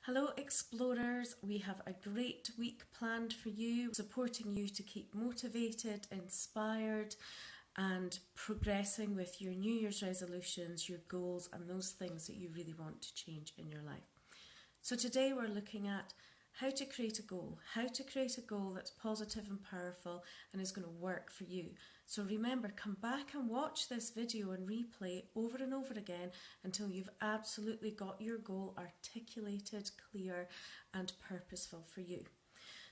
Hello explorers, we have a great week planned for you, supporting you to keep motivated, inspired and progressing with your New Year's resolutions, your goals and those things that you really want to change in your life. So today we're looking at how to create a goal that's positive and powerful and is going to work for you. So remember, come back and watch this video and replay over and over again until you've absolutely got your goal articulated, clear and purposeful for you.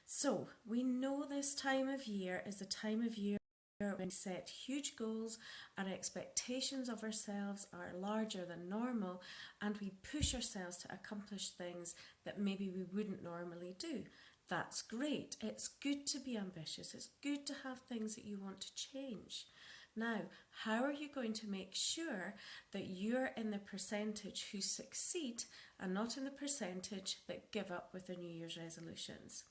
So we know this time of year is the time of year when we set huge goals, our expectations of ourselves are larger than normal and we push ourselves to accomplish things that maybe we wouldn't normally do. That's great. It's good to be ambitious. It's good to have things that you want to change. Now, how are you going to make sure that you're in the percentage who succeed and not in the percentage that give up with their New Year's resolutions?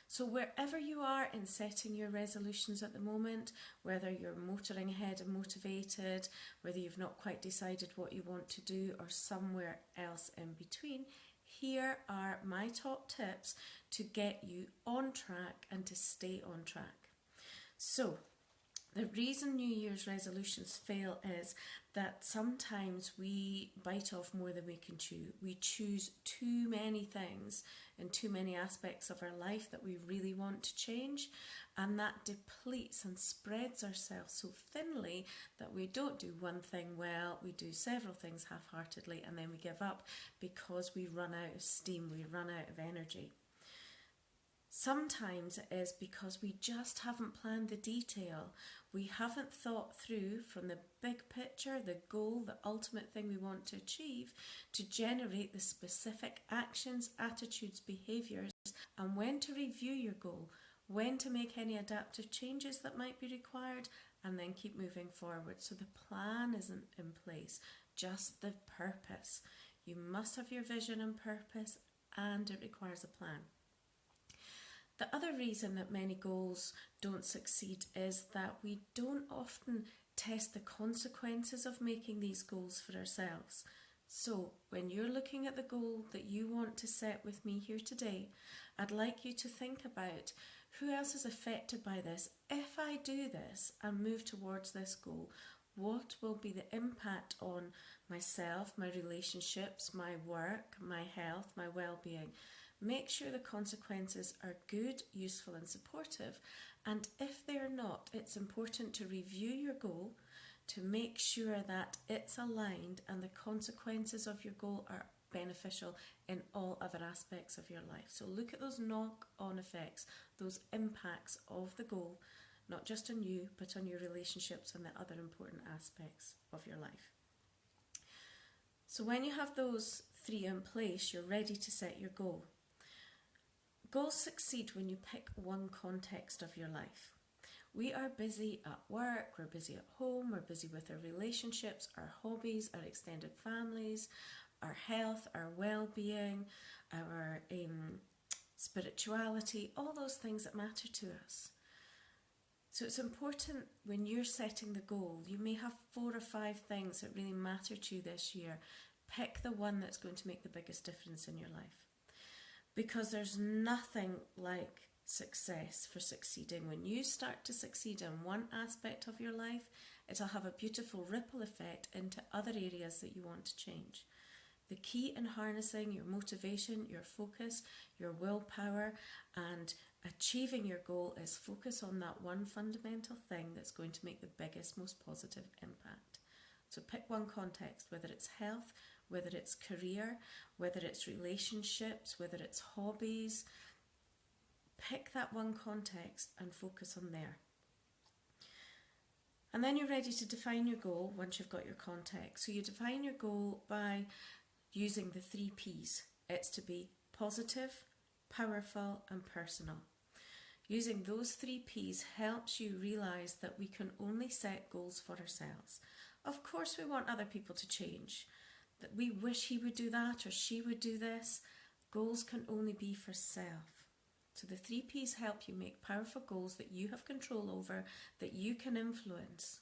So wherever you are in setting your resolutions at the moment, whether you're motoring ahead and motivated, whether you've not quite decided what you want to do or somewhere else in between, here are my top tips to get you on track and to stay on track. So the reason New Year's resolutions fail is that sometimes we bite off more than we can chew. We choose too many things in too many aspects of our life that we really want to change, and that depletes and spreads ourselves so thinly that we don't do one thing well, we do several things half-heartedly, and then we give up because we run out of steam, we run out of energy. Sometimes it is because we just haven't planned the detail. We haven't thought through from the big picture, the goal, the ultimate thing we want to achieve, to generate the specific actions, attitudes, behaviours, and when to review your goal, when to make any adaptive changes that might be required, and then keep moving forward. So the plan isn't in place, just the purpose. You must have your vision and purpose, and it requires a plan. The other reason that many goals don't succeed is that we don't often test the consequences of making these goals for ourselves. So when you're looking at the goal that you want to set with me here today, I'd like you to think about who else is affected by this. If I do this and move towards this goal, what will be the impact on myself, my relationships, my work, my health, my well-being? Make sure the consequences are good, useful and supportive, and if they're not, it's important to review your goal to make sure that it's aligned and the consequences of your goal are beneficial in all other aspects of your life. So look at those knock-on effects, those impacts of the goal, not just on you, but on your relationships and the other important aspects of your life. So when you have those three in place, you're ready to set your goal. Goals succeed when you pick one context of your life. We are busy at work, we're busy at home, we're busy with our relationships, our hobbies, our extended families, our health, our well-being, our spirituality, all those things that matter to us. So it's important when you're setting the goal, you may have 4 or 5 things that really matter to you this year. Pick the one that's going to make the biggest difference in your life. Because there's nothing like success for succeeding. When you start to succeed in one aspect of your life, it'll have a beautiful ripple effect into other areas that you want to change. The key in harnessing your motivation, your focus, your willpower and achieving your goal is focus on that one fundamental thing that's going to make the biggest, most positive impact. So pick one context, whether it's health, whether it's career, whether it's relationships, whether it's hobbies. Pick that one context and focus on there. And then you're ready to define your goal once you've got your context. So you define your goal by using the 3 P's. It's to be positive, powerful and personal. Using those 3 P's helps you realise that we can only set goals for ourselves. Of course we want other people to change, that we wish he would do that or she would do this. Goals can only be for self. So the 3 P's help you make powerful goals that you have control over, that you can influence.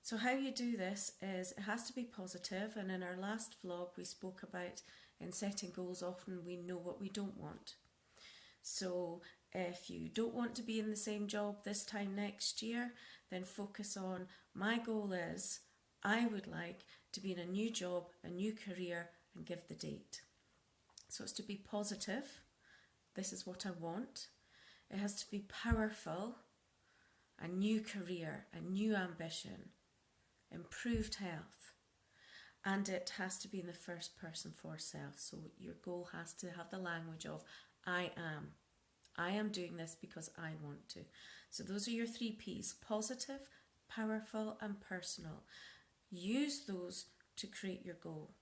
So how you do this is it has to be positive, and in our last vlog we spoke about In setting goals, often we know what we don't want. So if you don't want to be in the same job this time next year, then focus on, my goal is, I would like to be in a new job, a new career, and give the date. So it's to be positive. This is what I want. It has to be powerful. A new career, a new ambition, improved health. And it has to be in the first person for self. So your goal has to have the language of, I am. I am doing this because I want to. So those are your 3 P's: positive, powerful, and personal. Use those to create your goal.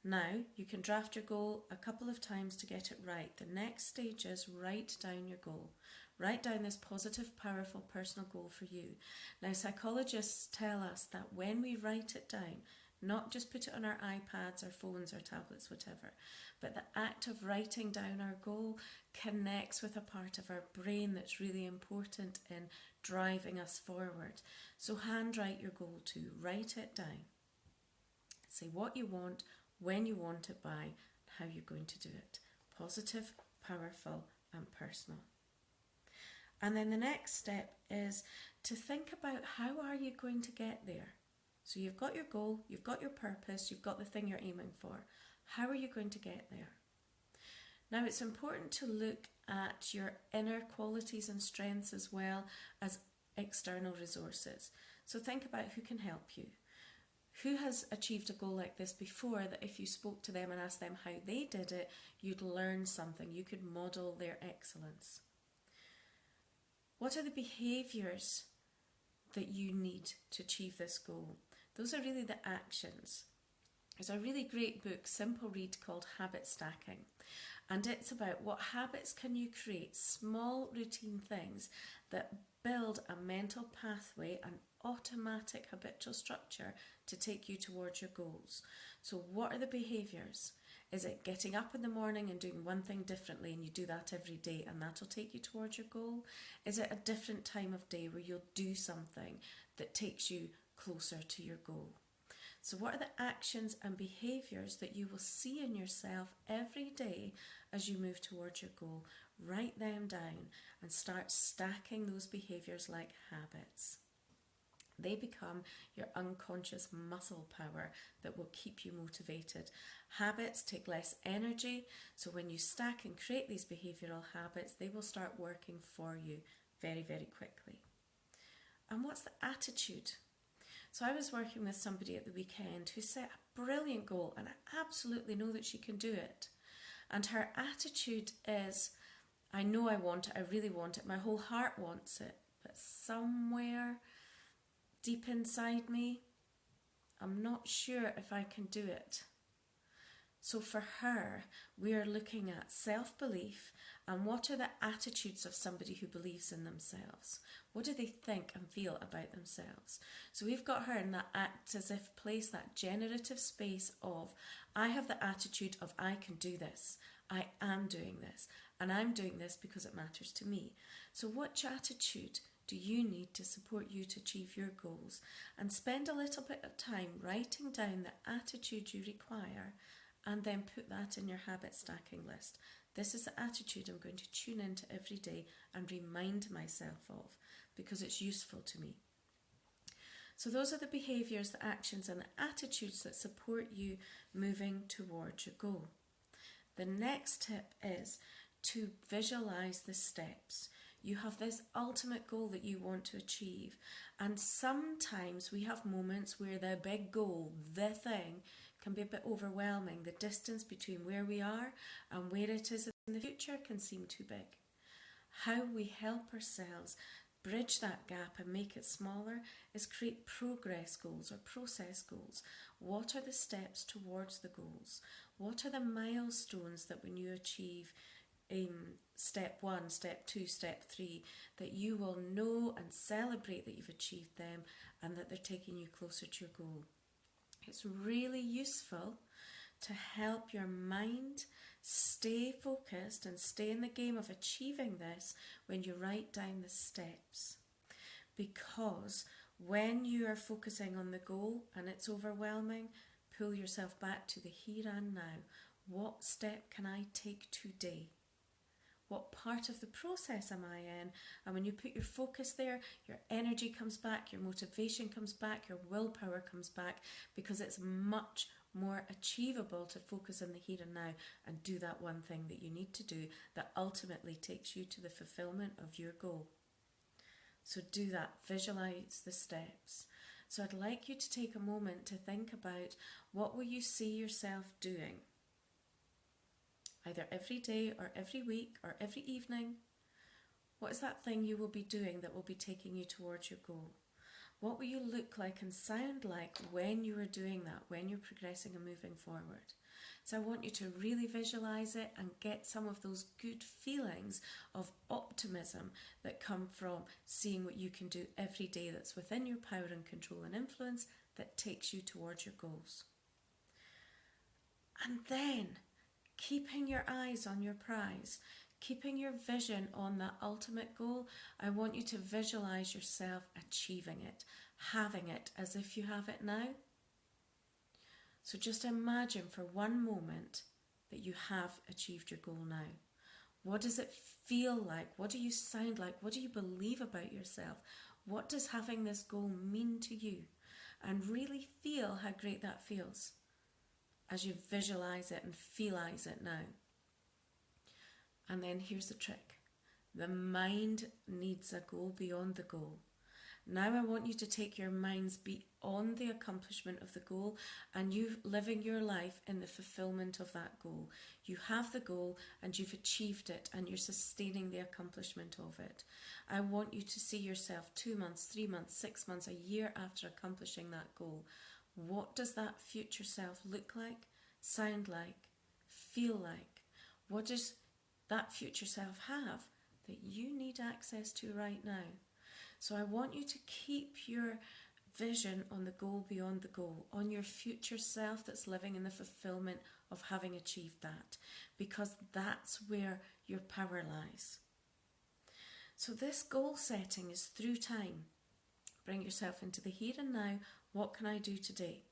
Now, you can draft your goal a couple of times to get it right. The next stage is write down your goal. Write down this positive, powerful, personal goal for you. Now, psychologists tell us that when we write it down, not just put it on our iPads or phones or tablets, whatever, but the act of writing down our goal connects with a part of our brain that's really important in driving us forward. So handwrite your goal too. Write it down. Say what you want, when you want it by, how you're going to do it. Positive, powerful, and personal. And then the next step is to think about, how are you going to get there? So you've got your goal, you've got your purpose, you've got the thing you're aiming for. How are you going to get there? Now, it's important to look at your inner qualities and strengths as well as external resources. So think about who can help you. Who has achieved a goal like this before, that if you spoke to them and asked them how they did it, you'd learn something. You could model their excellence. What are the behaviours that you need to achieve this goal? Those are really the actions. There's a really great book, simple read, called Habit Stacking. And it's about what habits can you create, small routine things that build a mental pathway, an automatic habitual structure to take you towards your goals. So what are the behaviours? Is it getting up in the morning and doing one thing differently, and you do that every day and that'll take you towards your goal? Is it a different time of day where you'll do something that takes you closer to your goal? So what are the actions and behaviours that you will see in yourself every day as you move towards your goal? Write them down and start stacking those behaviours like habits. They become your unconscious muscle power that will keep you motivated. Habits take less energy, so when you stack and create these behavioural habits, they will start working for you very, very quickly. And what's the attitude? So I was working with somebody at the weekend who set a brilliant goal, and I absolutely know that she can do it. And her attitude is, I know I want it, I really want it, my whole heart wants it, but somewhere deep inside me, I'm not sure if I can do it. So for her, we are looking at self-belief and what are the attitudes of somebody who believes in themselves. What do they think and feel about themselves? So we've got her in that act as if place, that generative space of, I have the attitude of, I can do this, I am doing this, and I'm doing this because it matters to me. So which attitude do you need to support you to achieve your goals? And spend a little bit of time writing down the attitude you require, and then put that in your habit stacking list. This is the attitude I'm going to tune into every day and remind myself of, because it's useful to me. So those are the behaviours, the actions and the attitudes that support you moving towards your goal. The next tip is to visualise the steps. You have this ultimate goal that you want to achieve, and sometimes we have moments where the big goal, the thing, can be a bit overwhelming. The distance between where we are and where it is in the future can seem too big. How we help ourselves bridge that gap and make it smaller is create progress goals or process goals. What are the steps towards the goals? What are the milestones that when you achieve step 1, step 2, step 3, that you will know and celebrate that you've achieved them and that they're taking you closer to your goal? It's really useful to help your mind stay focused and stay in the game of achieving this when you write down the steps. Because when you are focusing on the goal and it's overwhelming, pull yourself back to the here and now. What step can I take today? What part of the process am I in? And when you put your focus there, your energy comes back, your motivation comes back, your willpower comes back, because it's much more achievable to focus on the here and now and do that one thing that you need to do that ultimately takes you to the fulfillment of your goal. So do that, visualize the steps. So I'd like you to take a moment to think about, what will you see yourself doing? Either every day or every week or every evening. What is that thing you will be doing that will be taking you towards your goal? What will you look like and sound like when you are doing that, when you're progressing and moving forward? So I want you to really visualize it and get some of those good feelings of optimism that come from seeing what you can do every day that's within your power and control and influence that takes you towards your goals. And then, keeping your eyes on your prize, keeping your vision on that ultimate goal, I want you to visualize yourself achieving it, having it as if you have it now. So just imagine for one moment that you have achieved your goal now. What does it feel like? What do you sound like? What do you believe about yourself? What does having this goal mean to you? And really feel how great that feels as you visualize it and feelize it now. And then here's the trick. The mind needs a goal beyond the goal. Now I want you to take your minds beyond the accomplishment of the goal and you living your life in the fulfillment of that goal. You have the goal and you've achieved it and you're sustaining the accomplishment of it. I want you to see yourself 2 months, 3 months, 6 months, a year after accomplishing that goal. What does that future self look like, sound like, feel like? What does that future self have that you need access to right now? So I want you to keep your vision on the goal beyond the goal, on your future self that's living in the fulfillment of having achieved that, because that's where your power lies. So this goal setting is through time. Bring yourself into the here and now. What can I do today?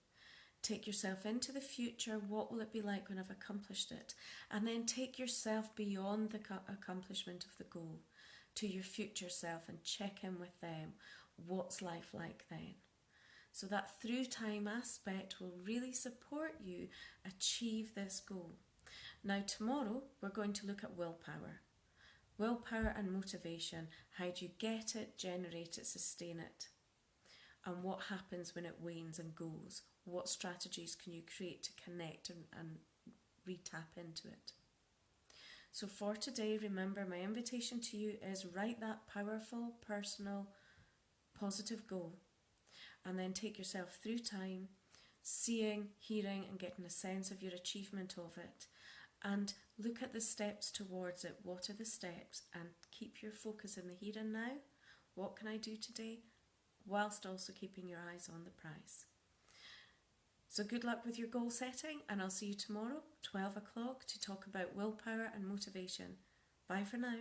Take yourself into the future. What will it be like when I've accomplished it? And then take yourself beyond the accomplishment of the goal to your future self and check in with them. What's life like then? So that through time aspect will really support you achieve this goal. Now tomorrow we're going to look at willpower. Willpower and motivation. How do you get it, generate it, sustain it? And what happens when it wanes and goes? What strategies can you create to connect and re-tap into it? So for today, remember, my invitation to you is write that powerful, personal, positive goal and then take yourself through time, seeing, hearing and getting a sense of your achievement of it, and look at the steps towards it. What are the steps? And keep your focus in the here and now. What can I do today? Whilst also keeping your eyes on the prize. So good luck with your goal setting, and I'll see you tomorrow, 12 o'clock, to talk about willpower and motivation. Bye for now.